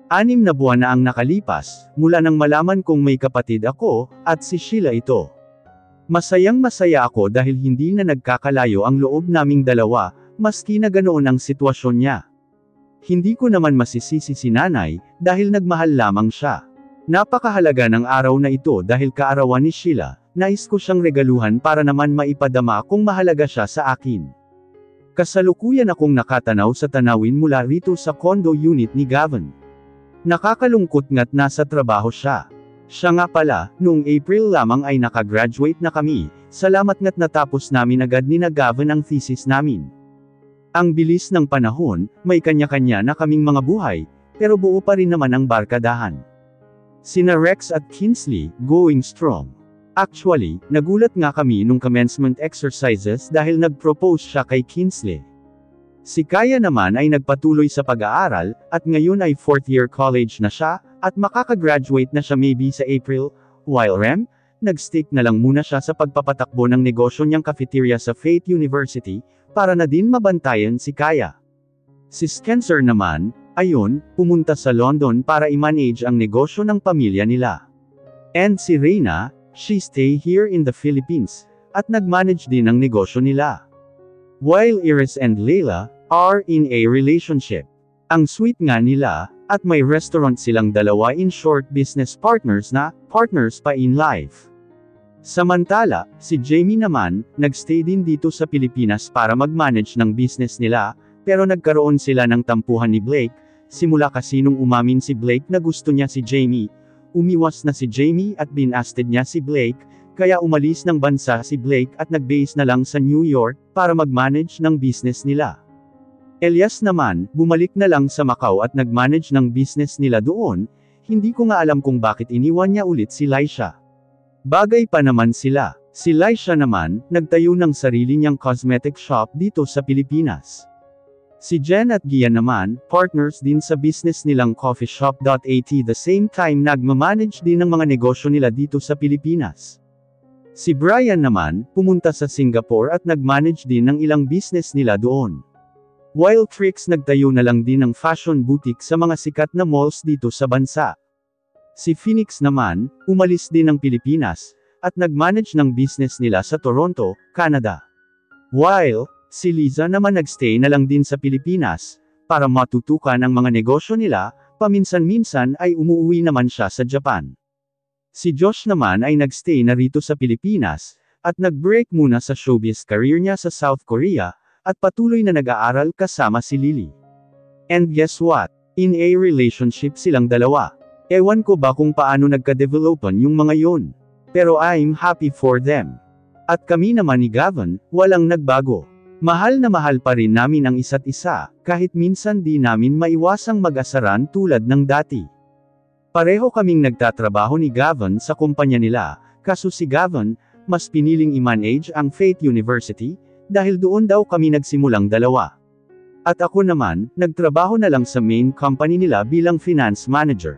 6 na buwan na ang nakalipas, mula nang malaman kong may kapatid ako, at si Sheila ito. Masayang masaya ako dahil hindi na nagkakalayo ang loob naming dalawa, maski na ganoon ang sitwasyon niya. Hindi ko naman masisisi si nanay, dahil nagmahal lamang siya. Napakahalaga ng araw na ito dahil kaarawan ni Sheila, nais ko siyang regaluhan para naman maipadama kung mahalaga siya sa akin. Kasalukuyan akong nakatanaw sa tanawin mula rito sa condo unit ni Gavin. Nakakalungkot nga't nasa trabaho siya. Siya nga pala, noong April lamang ay nakagraduate na kami, salamat nga't natapos namin agad ni Gavin ang thesis namin. Ang bilis ng panahon, may kanya-kanya na kaming mga buhay, pero buo pa rin naman ang barkadahan. Sina Rex at Kinsley, going strong. Actually, nagulat nga kami nung commencement exercises dahil nag-propose siya kay Kinsley. Si Kaya naman ay nagpatuloy sa pag-aaral, at ngayon ay 4th year college na siya, at makakagraduate na siya maybe sa April, while Rem, nag-stick na lang muna siya sa pagpapatakbo ng negosyo niyang cafeteria sa Faith University, para na din mabantayan si Kaya. Si Spencer naman, ayon, pumunta sa London para i-manage ang negosyo ng pamilya nila. And si Reina, she stay here in the Philippines, at nag-manage din ang negosyo nila. While Iris and Leila, are in a relationship. Ang sweet nga nila, at may restaurant silang dalawa, in short business partners na, partners pa in life. Samantala, si Jamie naman, nagstay din dito sa Pilipinas para mag-manage ng business nila, pero nagkaroon sila ng tampuhan ni Blake, simula kasi nung umamin si Blake na gusto niya si Jamie. Umiwas na si Jamie at binasted niya si Blake, kaya umalis ng bansa si Blake at nag-base na lang sa New York, para mag-manage ng business nila. Elias naman, bumalik na lang sa Macau at nag-manage ng business nila doon, hindi ko nga alam kung bakit iniwan niya ulit si Laisha. Bagay pa naman sila. Si Laisha naman, nagtayo ng sarili niyang cosmetic shop dito sa Pilipinas. Si Jen at Gian naman, partners din sa business nilang coffee shop.at, the same time nagmamanage din ng mga negosyo nila dito sa Pilipinas. Si Brian naman, pumunta sa Singapore at nagmanage din ng ilang business nila doon. While Trix nagtayo na lang din ng fashion boutique sa mga sikat na malls dito sa bansa. Si Phoenix naman, umalis din ng Pilipinas, at nagmanage ng business nila sa Toronto, Canada. While, si Liza naman nagstay na lang din sa Pilipinas, para matutukan ang mga negosyo nila, paminsan-minsan ay umuwi naman siya sa Japan. Si Josh naman ay nagstay na rito sa Pilipinas, at nag-break muna sa showbiz career niya sa South Korea, at patuloy na nag-aaral kasama si Lily. And guess what? In a relationship silang dalawa. Ewan ko ba kung paano nagka-developan yung mga yon. Pero I'm happy for them. At kami naman ni Gavin, walang nagbago. Mahal na mahal pa rin namin ang isa't isa, kahit minsan di namin maiwasang mag-asaran tulad ng dati. Pareho kaming nagtatrabaho ni Gavin sa kumpanya nila, kaso si Gavin, mas piniling i-manage ang Faith University, dahil doon daw kami nagsimulang dalawa. At ako naman, nagtrabaho na lang sa main company nila bilang finance manager.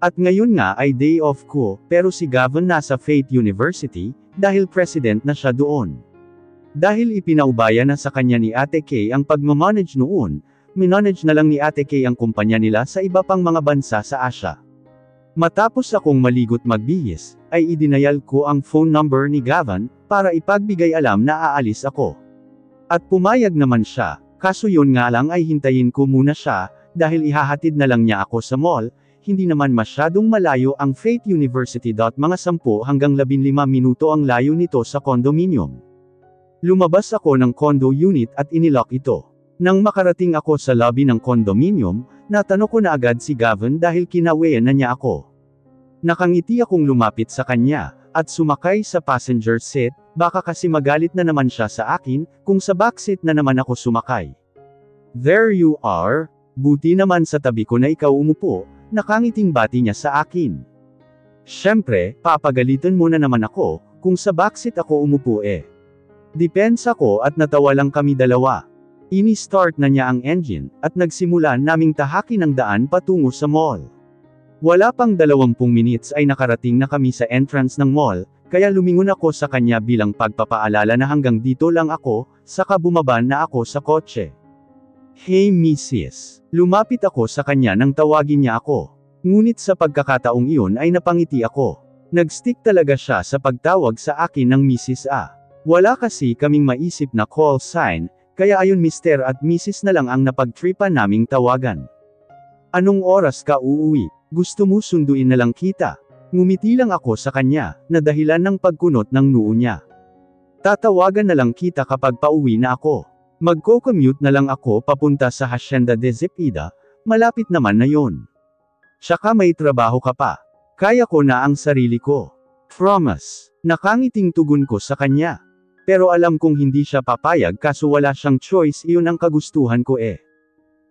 At ngayon nga ay day off ko, pero si Gavin nasa Faith University, dahil president na siya doon. Dahil ipinaubaya na sa kanya ni Ate Kay ang pagmamanage noon, minanage na lang ni Ate Kay ang kumpanya nila sa iba pang mga bansa sa Asia. Matapos akong maligot magbihis, ay idinayal ko ang phone number ni Gavin, para ipagbigay alam na aalis ako. At pumayag naman siya, kaso yun nga lang ay hintayin ko muna siya, dahil ihahatid na lang niya ako sa mall, hindi naman masyadong malayo ang Faith University. Mga 10 hanggang 15 minuto ang layo nito sa condominium. Lumabas ako ng condo unit at inilock ito. Nang makarating ako sa lobby ng condominium, natanong ko na agad si Gavin dahil kinawean na niya ako. Nakangiti akong lumapit sa kanya, at sumakay sa passenger seat, baka kasi magalit na naman siya sa akin, kung sa backseat na naman ako sumakay. There you are, buti naman sa tabi ko na ikaw umupo, nakangiting bati niya sa akin. Siyempre, papagalitan mo na naman ako, kung sa backseat ako umupo eh. Depensa ko at natawa lang kami dalawa. Ini-start na niya ang engine, at nagsimula naming tahakin ang daan patungo sa mall. Wala pang 20 minutes ay nakarating na kami sa entrance ng mall, kaya lumingon ako sa kanya bilang pagpapaalala na hanggang dito lang ako, saka bumaba na ako sa kotse. Hey Mrs. Lumapit ako sa kanya nang tawagin niya ako. Ngunit sa pagkakataong iyon ay napangiti ako. Nag-stick talaga siya sa pagtawag sa akin ng Mrs. A. Wala kasi kaming maisip na call sign, kaya ayon Mr. at Mrs. na lang ang napagtripan naming tawagan. Anong oras ka uuwi? Gusto mo sunduin na lang kita? Ngumiti lang ako sa kanya, na dahilan ng pagkunot ng noo niya. Tatawagan na lang kita kapag pauwi na ako. Magko-commute na lang ako papunta sa Hacienda de Zepeda, malapit naman na yon. Tsaka may trabaho ka pa. Kaya ko na ang sarili ko. Promise. Nakangiting tugon ko sa kanya. Pero alam kong hindi siya papayag kaso wala siyang choice, iyon ang kagustuhan ko eh.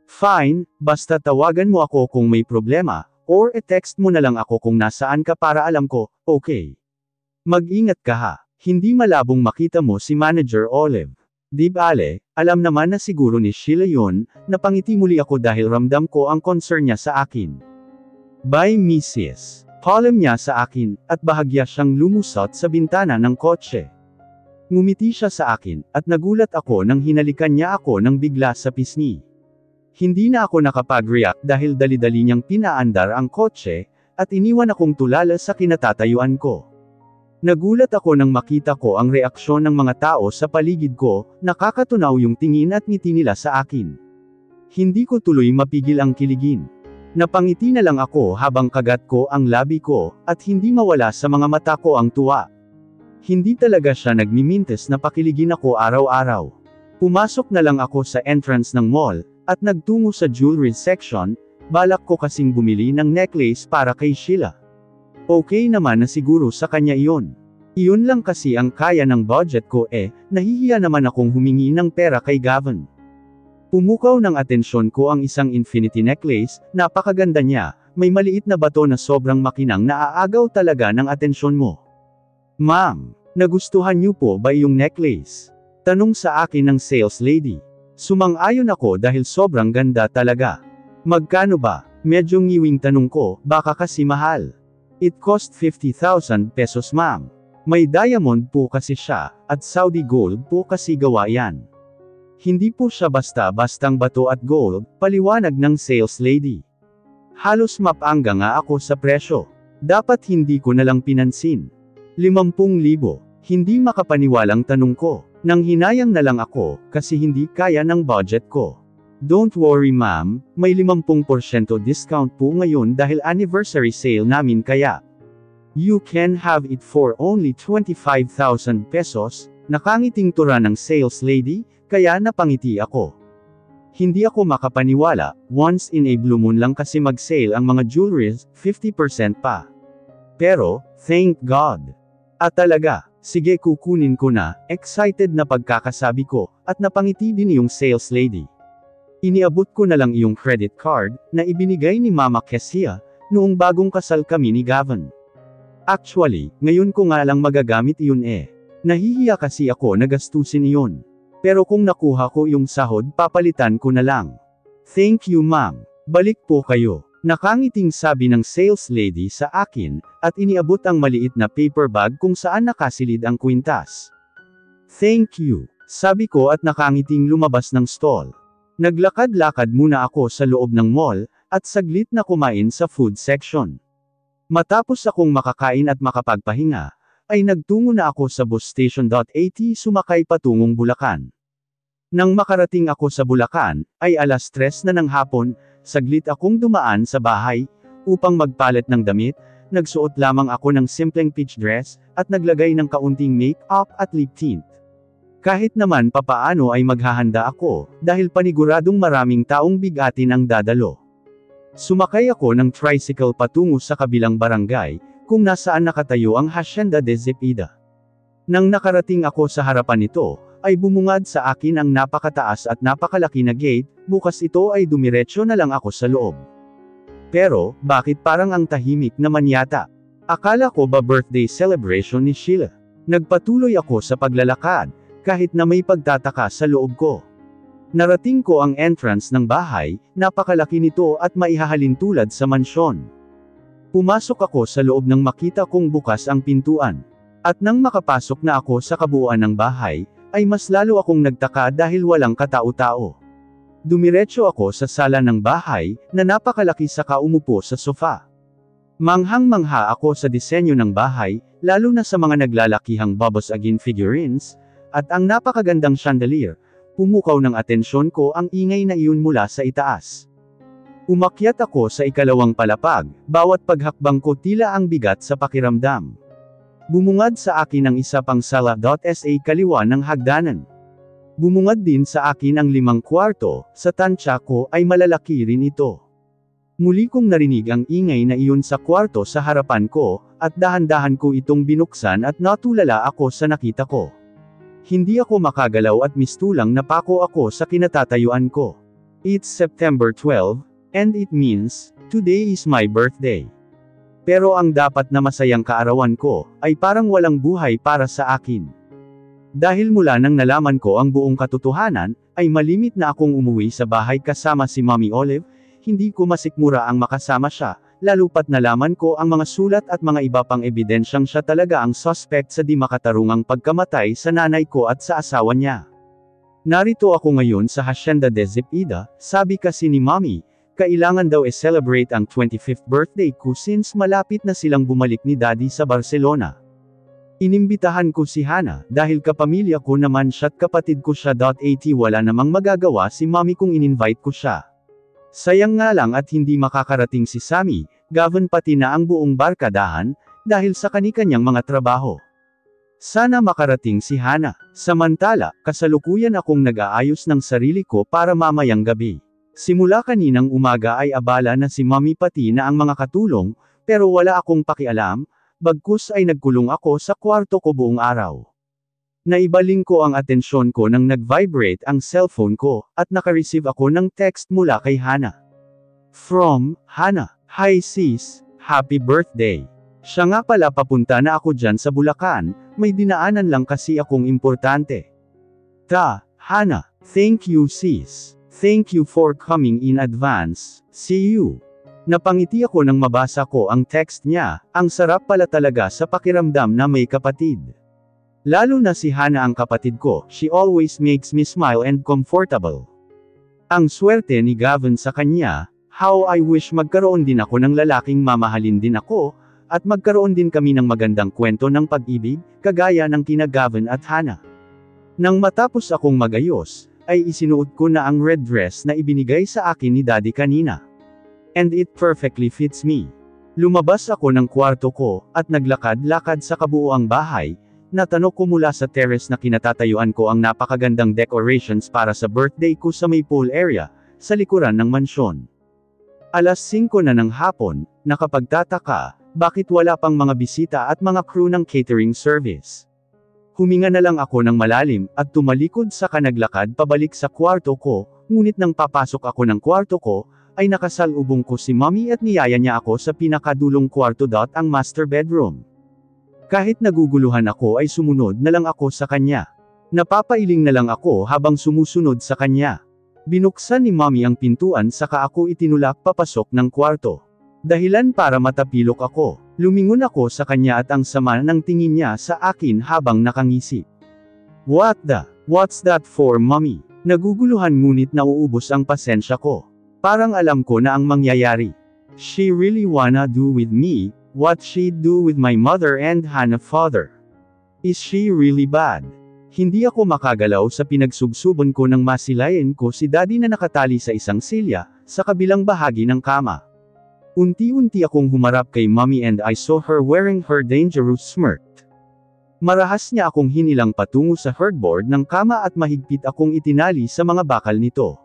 Fine, basta tawagan mo ako kung may problema, or e-text mo na lang ako kung nasaan ka para alam ko, okay. Mag-ingat ka ha, hindi malabong makita mo si Manager Olive. Di bale, alam naman na siguro ni Sheila yon, napangiti muli ako dahil ramdam ko ang concern niya sa akin. Bye Mrs. Paalam niya sa akin, at bahagya siyang lumusot sa bintana ng kotse. Ngumiti siya sa akin, at nagulat ako nang hinalikan niya ako nang bigla sa pisngi. Hindi na ako nakapag-react dahil dali-dali niyang pinaandar ang kotse, at iniwan akong tulala sa kinatatayuan ko. Nagulat ako nang makita ko ang reaksyon ng mga tao sa paligid ko, nakakatunaw yung tingin at ngiti nila sa akin. Hindi ko tuloy mapigil ang kiligin. Napangiti na lang ako habang kagat ko ang labi ko, at hindi mawala sa mga mata ko ang tuwa. Hindi talaga siya nagmimintes na pakiligin ako araw-araw. Pumasok na lang ako sa entrance ng mall, at nagtungo sa jewelry section, balak ko kasing bumili ng necklace para kay Sheila. Okay naman na siguro sa kanya iyon. Iyon lang kasi ang kaya ng budget ko eh, nahihiya naman akong humingi ng pera kay Gavin. Pumukaw ng atensyon ko ang isang infinity necklace, napakaganda niya, may maliit na bato na sobrang makinang naaagaw talaga ng atensyon mo. Ma'am, nagustuhan niyo po ba yung necklace? Tanong sa akin ng sales lady. Sumang-ayon ako dahil sobrang ganda talaga. Magkano ba? Medyo ngiwing tanong ko, baka kasi mahal. It cost 50,000 pesos ma'am. May diamond po kasi siya, at Saudi gold po kasi gawa yan. Hindi po siya basta-bastang bato at gold, paliwanag ng sales lady. Halos mapangga nga ako sa presyo. Dapat hindi ko nalang pinansin. 50,000, hindi makapaniwalang tanong ko. Nang hinayang na lang ako, kasi hindi kaya ng budget ko. Don't worry ma'am, may 50% discount po ngayon dahil anniversary sale namin kaya. You can have it for only 25,000 pesos, nakangiting tura ng sales lady, kaya napangiti ako. Hindi ako makapaniwala, once in a blue moon lang kasi mag-sale ang mga jewelries, 50% pa. Pero, thank God. At talaga, sige kukunin ko na, excited na pagkakasabi ko, at napangiti din yung sales lady. Iniabot ko na lang yung credit card, na ibinigay ni Mama Kesia, noong bagong kasal kami ni Gavin. Actually, ngayon ko nga lang magagamit iyon eh. Nahihiya kasi ako na gastusin iyon. Pero kung nakuha ko yung sahod papalitan ko na lang. Thank you ma'am. Balik po kayo. Nakangiting sabi ng sales lady sa akin, at iniabot ang maliit na paper bag kung saan nakasilid ang kwintas. Thank you, sabi ko at nakangiting lumabas ng stall. Naglakad-lakad muna ako sa loob ng mall, at saglit na kumain sa food section. Matapos akong makakain at makapagpahinga, ay nagtungo na ako sa bus station.at sumakay patungong Bulacan. Nang makarating ako sa Bulacan, ay 3:00 na ng hapon, saglit akong dumaan sa bahay, upang magpalit ng damit, nagsuot lamang ako ng simpleng peach dress, at naglagay ng kaunting make-up at lip tint. Kahit naman papaano ay maghahanda ako, dahil paniguradong maraming taong bigatin ang dadalo. Sumakay ako ng tricycle patungo sa kabilang barangay, kung nasaan nakatayo ang Hacienda de Zepeda. Nang nakarating ako sa harapan nito, ay bumungad sa akin ang napakataas at napakalaki na gate, bukas ito ay dumiretso na lang ako sa loob. Pero, bakit parang ang tahimik naman yata? Akala ko ba birthday celebration ni Sheila? Nagpatuloy ako sa paglalakad, kahit na may pagtataka sa loob ko. Narating ko ang entrance ng bahay, napakalaki nito at maihahalin tulad sa mansyon. Pumasok ako sa loob nang makita kong bukas ang pintuan. At nang makapasok na ako sa kabuuan ng bahay, ay mas lalo akong nagtaka dahil walang katao-tao. Dumiretso ako sa sala ng bahay, na napakalaki saka umupo sa sofa. Manghang-mangha ako sa disenyo ng bahay, lalo na sa mga naglalakihang Bubbles Again figurines, at ang napakagandang chandelier. Pumukaw ng atensyon ko ang ingay na iyon mula sa itaas. Umakyat ako sa ikalawang palapag, bawat paghakbang ko tila ang bigat sa pakiramdam. Bumungad sa akin ang isa pang sala.sa kaliwa ng hagdanan. Bumungad din sa akin ang 5 kwarto, sa tansya ko ay malalaki rin ito. Muli kong narinig ang ingay na iyon sa kwarto sa harapan ko, at dahan-dahan ko itong binuksan at natulala ako sa nakita ko. Hindi ako makagalaw at mistulang napako ako sa kinatatayuan ko. It's September 12, and it means, today is my birthday. Pero ang dapat na masayang kaarawan ko, ay parang walang buhay para sa akin. Dahil mula nang nalaman ko ang buong katotohanan, ay malimit na akong umuwi sa bahay kasama si Mommy Olive, hindi ko masikmura ang makasama siya, lalo pat nalaman ko ang mga sulat at mga iba pang ebidensyang siya talaga ang suspect sa di makatarungang pagkamatay sa nanay ko at sa asawa niya. Narito ako ngayon sa Hacienda de Zepeda, sabi kasi ni Mommy, kailangan daw celebrate ang 25th birthday ko since malapit na silang bumalik ni Daddy sa Barcelona. Inimbitahan ko si Hana, dahil kapamilya ko naman siya't kapatid ko siya. At wala namang magagawa si Mommy kung in-invite ko siya. Sayang nga lang at hindi makakarating si Sammy, Gavin pati na ang buong barkadahan, dahil sa kani-kanyang mga trabaho. Sana makarating si Hana. Samantala, kasalukuyan akong nag-aayos ng sarili ko para mamayang gabi. Simula kaninang umaga ay abala na si Mommy pati na ang mga katulong, pero wala akong pakialam, bagkus ay nagkulong ako sa kwarto ko buong araw. Naibaling ko ang atensyon ko nang nag-vibrate ang cellphone ko, at nakareceive ako ng text mula kay Hana. From, Hana, Hi sis, happy birthday. Siya nga pala papunta na ako dyan sa Bulacan, may dinaanan lang kasi akong importante. Hana, thank you sis. Thank you for coming in advance, see you. Napangiti ako nang mabasa ko ang text niya, ang sarap pala talaga sa pakiramdam na may kapatid. Lalo na si Hana ang kapatid ko, she always makes me smile and comfortable. Ang swerte ni Gavin sa kanya, how I wish magkaroon din ako ng lalaking mamahalin din ako, at magkaroon din kami ng magandang kwento ng pag-ibig, kagaya ng kina Gavin at Hana. Nang matapos akong magayos, ay isinuot ko na ang red dress na ibinigay sa akin ni Daddy kanina. And it perfectly fits me. Lumabas ako ng kwarto ko, at naglakad-lakad sa kabuuang bahay, natanong ko mula sa terrace na kinatatayuan ko ang napakagandang decorations para sa birthday ko sa may pool area, sa likuran ng mansyon. Alas 5 na ng hapon, nakapagtataka, bakit wala pang mga bisita at mga crew ng catering service. Huminga na lang ako ng malalim, at tumalikod sa kanaglakad pabalik sa kwarto ko, ngunit nang papasok ako ng kwarto ko, ay nakasalubong ko si Mommy at niyaya niya ako sa pinakadulong kwarto. Ang master bedroom. Kahit naguguluhan ako ay sumunod na lang ako sa kanya. Napapailing na lang ako habang sumusunod sa kanya. Binuksan ni Mommy ang pintuan saka ako itinulak papasok ng kwarto. Dahilan para matapilok ako. Lumingon ako sa kanya at ang sama ng tingin niya sa akin habang nakangisi. What's that for, Mommy? Naguguluhan ngunit nauubos ang pasensya ko. Parang alam ko na ang mangyayari. She really wanna do with me, what she'd do with my mother and Hana father. Is she really bad? Hindi ako makagalaw sa pinagsubsuban ko nang masilayan ko si Daddy na nakatali sa isang silya, sa kabilang bahagi ng kama. Unti-unti akong humarap kay Mommy and I saw her wearing her dangerous smirk. Marahas niya akong hinilang patungo sa headboard ng kama at mahigpit akong itinali sa mga bakal nito.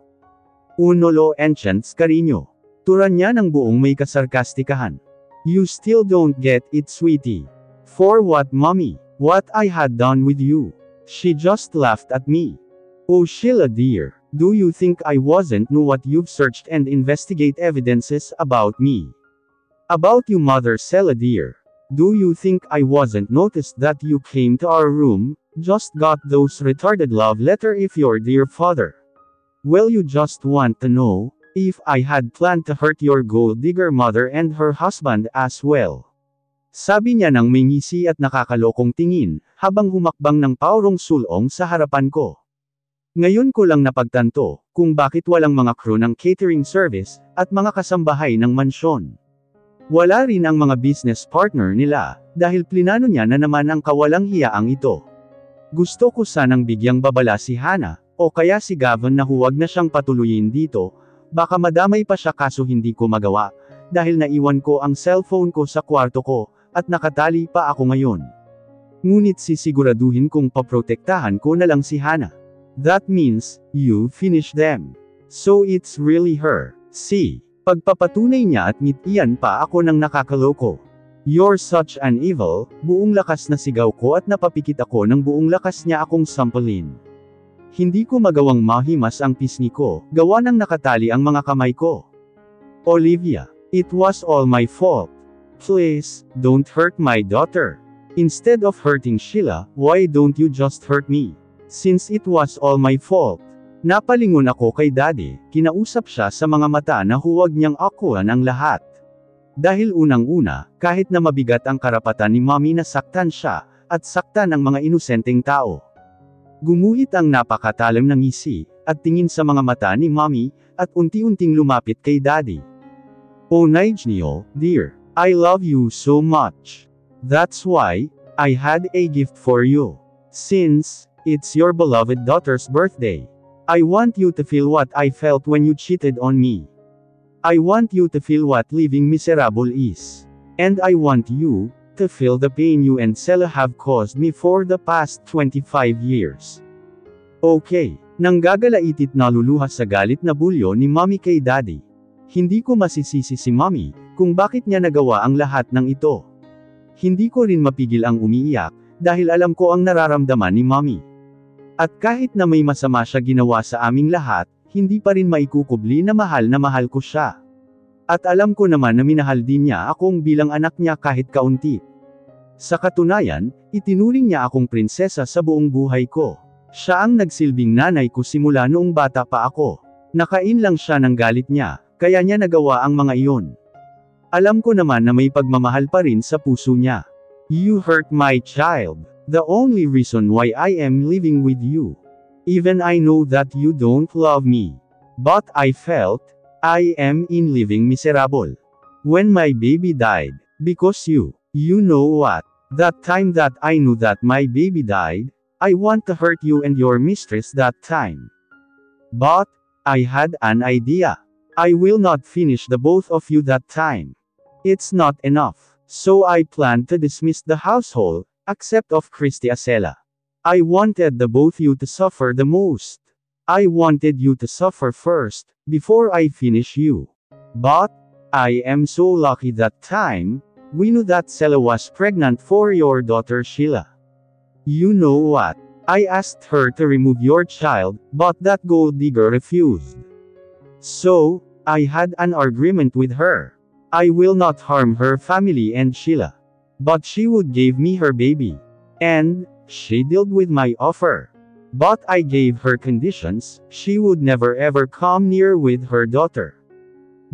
Unolo enchants cariño. Turan niya ng buong may kasarkastikahan. You still don't get it, sweetie. For what, Mommy? What I had done with you? She just laughed at me. Oh Sheila dear, do you think I wasn't know what you've searched and investigate evidences about me? About you, Mother Sheila dear. Do you think I wasn't noticed that you came to our room, just got those retarded love letter if your dear father? Well, you just want to know, if I had planned to hurt your gold digger mother and her husband as well. Sabi niya nang may ngisi at nakakalokong tingin, habang humakbang ng paurong sulong sa harapan ko. Ngayon ko lang napagtanto, kung bakit walang mga crew ng catering service, at mga kasambahay ng mansyon. Wala rin ang mga business partner nila, dahil plinano niya na naman ang kawalang hiyaang ito. Gusto ko sanang bigyang babala si Hana, o kaya si Gavin na huwag na siyang patuloyin dito, baka madamay pa siya kaso hindi ko magawa, dahil naiwan ko ang cellphone ko sa kwarto ko, at nakatali pa ako ngayon. Ngunit sisiguraduhin kong paprotektahan ko na lang si Hana. That means, you finish them. So it's really her. See? Pagpapatunay niya at ngitian pa ako ng nakakaloko. You're such an evil, buong lakas na sigaw ko at napapikit ako ng buong lakas niya akong sampalin. Hindi ko magawang mahimas ang pisngi ko, gawa ng nakatali ang mga kamay ko. Olivia, it was all my fault. Please, don't hurt my daughter. Instead of hurting Sheila, why don't you just hurt me? Since it was all my fault. Napalingon ako kay Daddy, kinausap siya sa mga mata na huwag niyang akuan ang lahat. Dahil unang-una, kahit na mabigat ang karapatan ni Mommy na saktan siya, at saktan ang mga inosenteng tao. Gumuhit ang napakatalim ng ngisi, at tingin sa mga mata ni Mommy, at unti-unting lumapit kay Daddy. Oh Nigel, dear, I love you so much. That's why, I had a gift for you. Since, it's your beloved daughter's birthday. I want you to feel what I felt when you cheated on me. I want you to feel what living miserable is. And I want you to feel the pain you and Sela have caused me for the past 25 years. Okay, nanggagalaitit na luluha sa galit na bulyo ni Mommy kay Daddy. Hindi ko masisisi si Mommy kung bakit niya nagawa ang lahat ng ito. Hindi ko rin mapigil ang umiiyak, dahil alam ko ang nararamdaman ni Mommy. At kahit na may masama siya ginawa sa aming lahat, hindi pa rin maikukubli na mahal ko siya. At alam ko naman na minahal din niya akong bilang anak niya kahit kaunti. Sa katunayan, itinuring niya akong prinsesa sa buong buhay ko. Siya ang nagsilbing nanay ko simula noong bata pa ako. Nakain lang siya ng galit niya, kaya niya nagawa ang mga iyon. Alam ko naman na may pagmamahal pa rin sa puso niya. You hurt my child. The only reason why I am living with you. Even I know that you don't love me. But I felt, I am in living miserable. When my baby died, because you know what? That time that I knew that my baby died, I want to hurt you and your mistress that time. But, I had an idea. I will not finish the both of you that time. It's not enough. So I planned to dismiss the household, except of Christy Acela. I wanted the both you to suffer the most. I wanted you to suffer first, before I finish you. But, I am so lucky that time, we knew that Sela was pregnant for your daughter Sheila. You know what? I asked her to remove your child, but that gold digger refused. So, I had an agreement with her. I will not harm her family and Sheila. But she would give me her baby. And, she dealt with my offer. But I gave her conditions, she would never ever come near with her daughter.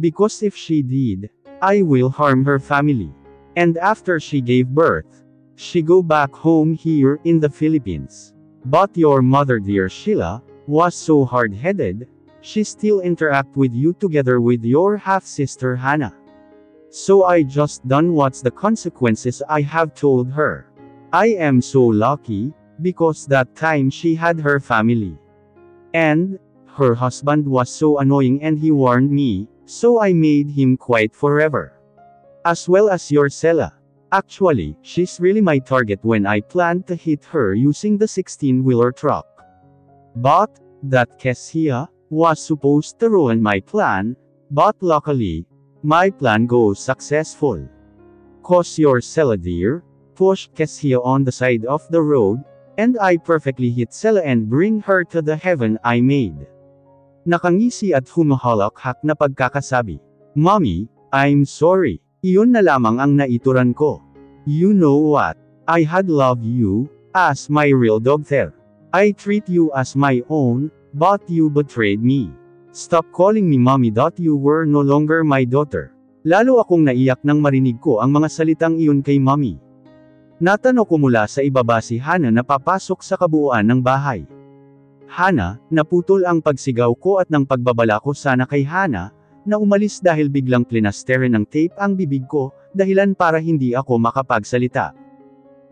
Because if she did, I will harm her family. And after she gave birth, she go back home here in the Philippines. But your mother dear Sheila, was so hard-headed, she still interact with you together with your half-sister Hana. So I just done what's the consequences I have told her. I am so lucky, because that time she had her family. And, her husband was so annoying and he warned me, so I made him quiet forever. As well as your Sela. Actually, she's really my target when I planned to hit her using the 16-wheeler truck. But, that Kessia, was supposed to ruin my plan, but luckily, my plan goes successful. Cause your Sela dear, pushed Kessia on the side of the road, and I perfectly hit Sela and bring her to the heaven I made. Nakangisi at humahalakhak na pagkakasabi. Mommy, I'm sorry. Iyon na lamang ang naituran ko. You know what? I had loved you, as my real daughter. I treat you as my own, but you betrayed me. Stop calling me mommy. You were no longer my daughter. Lalo akong naiyak nang marinig ko ang mga salitang iyon kay mommy. Natano ko mula sa ibaba si Hana na papasok sa kabuuan ng bahay. Hana, naputol ang pagsigaw ko at ng pagbabala ko sana kay Hana, na umalis dahil biglang plinastere ng tape ang bibig ko, dahilan para hindi ako makapagsalita.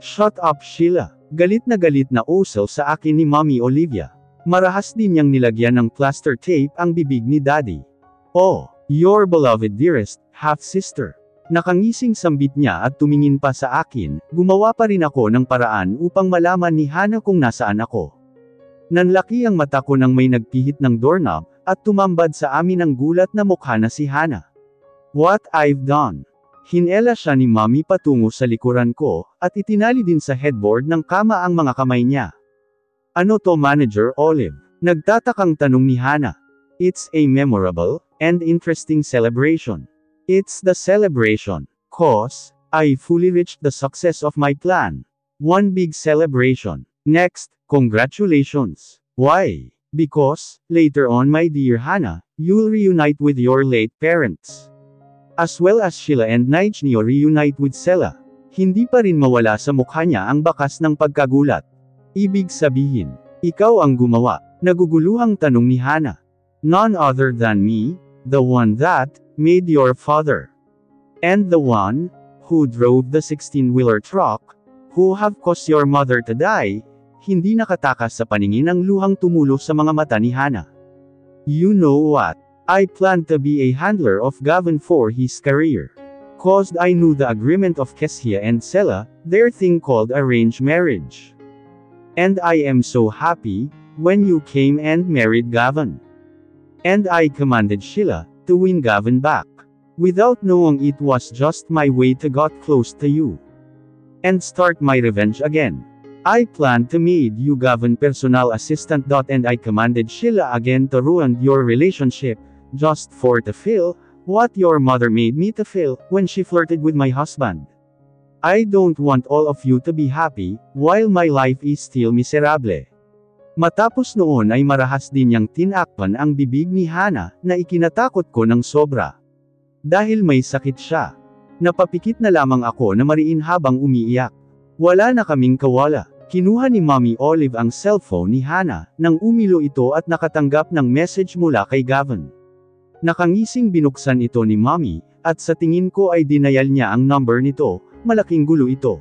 Shut up Sheila. Galit na usaw sa akin ni Mommy Olivia. Marahas din niyang nilagyan ng plaster tape ang bibig ni Daddy. Oh, your beloved dearest, half-sister. Nakangising sambit niya at tumingin pa sa akin, gumawa pa rin ako ng paraan upang malaman ni Hana kung nasaan ako. Nanlaki ang mata ko nang may nagpihit ng doorknob, at tumambad sa amin ang gulat na mukha na si Hana. What I've done. Hinela siya ni Mommy patungo sa likuran ko, at itinali din sa headboard ng kama ang mga kamay niya. Ano to Manager Olive? Nagtatakang tanong ni Hana. It's a memorable, and interesting celebration. It's the celebration, 'cause I fully reached the success of my plan. One big celebration. Next, congratulations. Why? Because, later on my dear Hana, you'll reunite with your late parents. As well as Sheila and Nigel reunite with Sela. Hindi pa rin mawala sa mukha niya ang bakas ng pagkagulat. Ibig sabihin, ikaw ang gumawa. Naguguluhang tanong ni Hana. None other than me, the one that made your father. And the one who drove the 16-wheeler truck, who have caused your mother to die. Hindi nakatakas sa paningin ang luhang tumulo sa mga mata ni Hana. You know what? I planned to be a handler of Gavin for his career. 'Cause I knew the agreement of Kessia and Sela, their thing called arranged marriage. And I am so happy, when you came and married Gavin. And I commanded Sheila, to win Gavin back. Without knowing it was just my way to get close to you. And start my revenge again. I planned to make you Gavin personal assistant. And I commanded Sheila again to ruin your relationship, just for to feel, what your mother made me to feel, when she flirted with my husband. I don't want all of you to be happy, while my life is still miserable. Matapos noon ay marahas din niyang tinakpan ang bibig ni Hana, na ikinatakot ko ng sobra. Dahil may sakit siya. Napapikit na lamang ako na mariin habang umiiyak. Wala na kaming kawala. Kinuha ni Mommy Olive ang cellphone ni Hana, nang umilo ito at nakatanggap ng message mula kay Gavin. Nakangising binuksan ito ni Mommy, at sa tingin ko ay dinayal niya ang number nito, malaking gulo ito.